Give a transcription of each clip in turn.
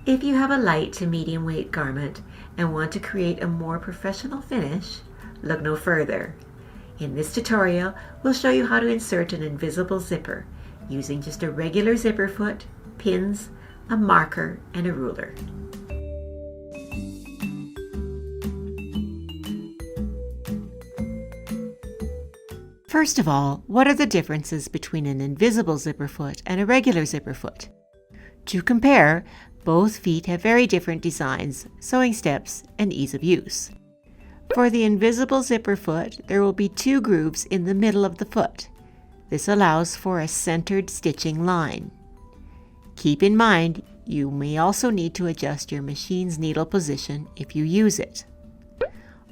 If you have a light to medium weight garment and want to create a more professional finish, look no further. In this tutorial, we'll show you how to insert an invisible zipper using just a regular zipper foot, pins, a marker, and a ruler. First of all, what are the differences between an invisible zipper foot and a regular zipper foot? To compare, both feet have very different designs, sewing steps, and ease of use. For the invisible zipper foot, there will be 2 grooves in the middle of the foot. This allows for a centered stitching line. Keep in mind, you may also need to adjust your machine's needle position if you use it.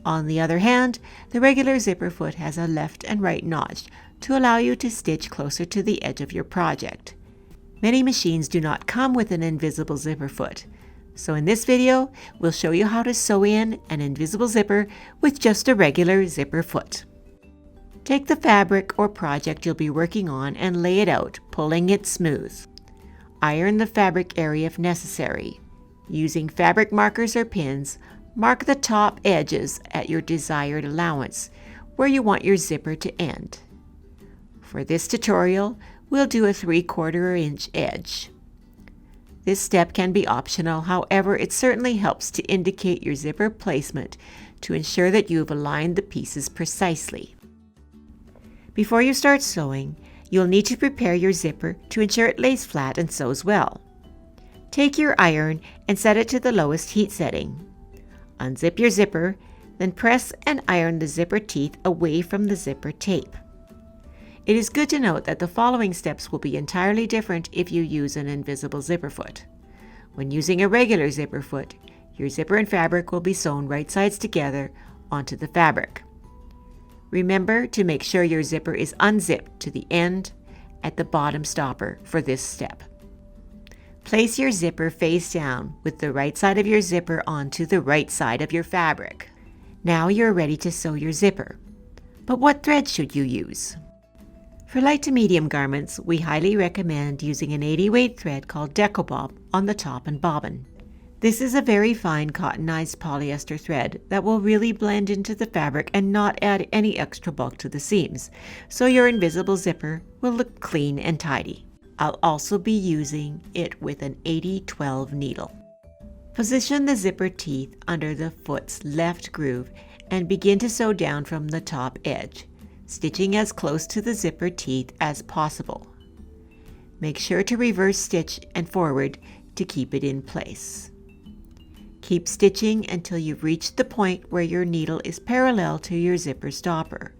On the other hand, the regular zipper foot has a left and right notch to allow you to stitch closer to the edge of your project. Many machines do not come with an invisible zipper foot, so in this video, we'll show you how to sew in an invisible zipper with just a regular zipper foot. Take the fabric or project you'll be working on and lay it out, pulling it smooth. Iron the fabric area if necessary. Using fabric markers or pins, mark the top edges at your desired allowance, where you want your zipper to end. For this tutorial, we'll do a 3/4 inch edge. This step can be optional, however, it certainly helps to indicate your zipper placement to ensure that you've aligned the pieces precisely. Before you start sewing, you'll need to prepare your zipper to ensure it lays flat and sews well. Take your iron and set it to the lowest heat setting. Unzip your zipper, then press and iron the zipper teeth away from the zipper tape. It is good to note that the following steps will be entirely different if you use an invisible zipper foot. When using a regular zipper foot, your zipper and fabric will be sewn right sides together onto the fabric. Remember to make sure your zipper is unzipped to the end at the bottom stopper for this step. Place your zipper face down with the right side of your zipper onto the right side of your fabric. Now you're ready to sew your zipper. But what thread should you use? For light to medium garments, we highly recommend using an 80 weight thread called Decobob on the top and bobbin. This is a very fine cottonized polyester thread that will really blend into the fabric and not add any extra bulk to the seams, so your invisible zipper will look clean and tidy. I'll also be using it with an 80-12 needle. Position the zipper teeth under the foot's left groove and begin to sew down from the top edge, stitching as close to the zipper teeth as possible. Make sure to reverse stitch and forward to keep it in place. Keep stitching until you've reached the point where your needle is parallel to your zipper stopper.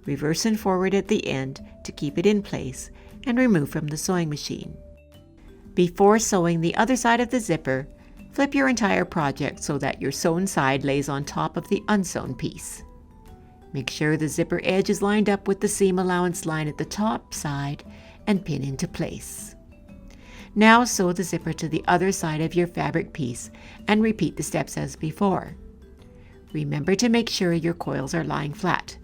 Reverse and forward at the end to keep it in place and remove from the sewing machine. Before sewing the other side of the zipper, flip your entire project so that your sewn side lays on top of the unsewn piece. Make sure the zipper edge is lined up with the seam allowance line at the top side and pin into place. Now sew the zipper to the other side of your fabric piece and repeat the steps as before. Remember to make sure your coils are lying flat.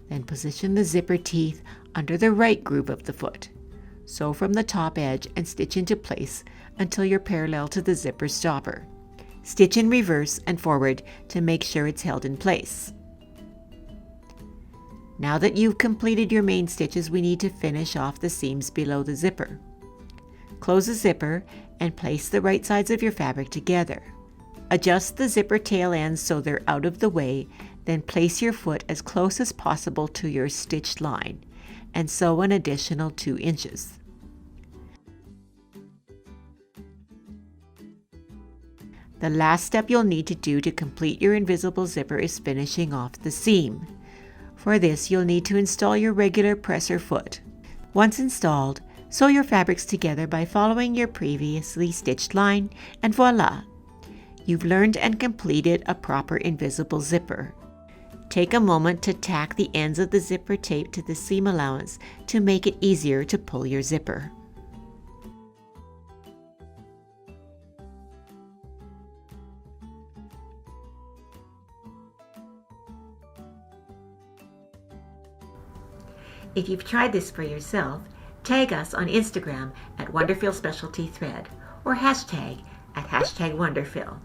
Then position the zipper teeth under the right groove of the foot. Sew from the top edge and stitch into place until you're parallel to the zipper stopper. Stitch in reverse and forward to make sure it's held in place. Now that you've completed your main stitches, we need to finish off the seams below the zipper. Close the zipper and place the right sides of your fabric together. Adjust the zipper tail ends so they're out of the way, then place your foot as close as possible to your stitched line and sew an additional 2 inches. The last step you'll need to do to complete your invisible zipper is finishing off the seam. For this, you'll need to install your regular presser foot. Once installed, sew your fabrics together by following your previously stitched line, and voila! You've learned and completed a proper invisible zipper. Take a moment to tack the ends of the zipper tape to the seam allowance to make it easier to pull your zipper. If you've tried this for yourself, tag us on Instagram at WonderFil Specialty Thread or hashtag at #WonderFil.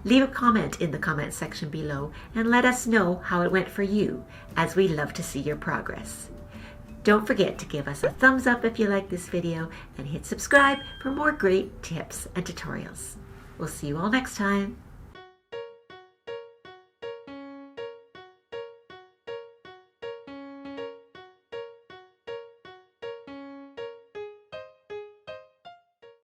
Leave a comment in the comment section below and let us know how it went for you, as we love to see your progress. Don't forget to give us a thumbs up if you like this video and hit subscribe for more great tips and tutorials. We'll see you all next time.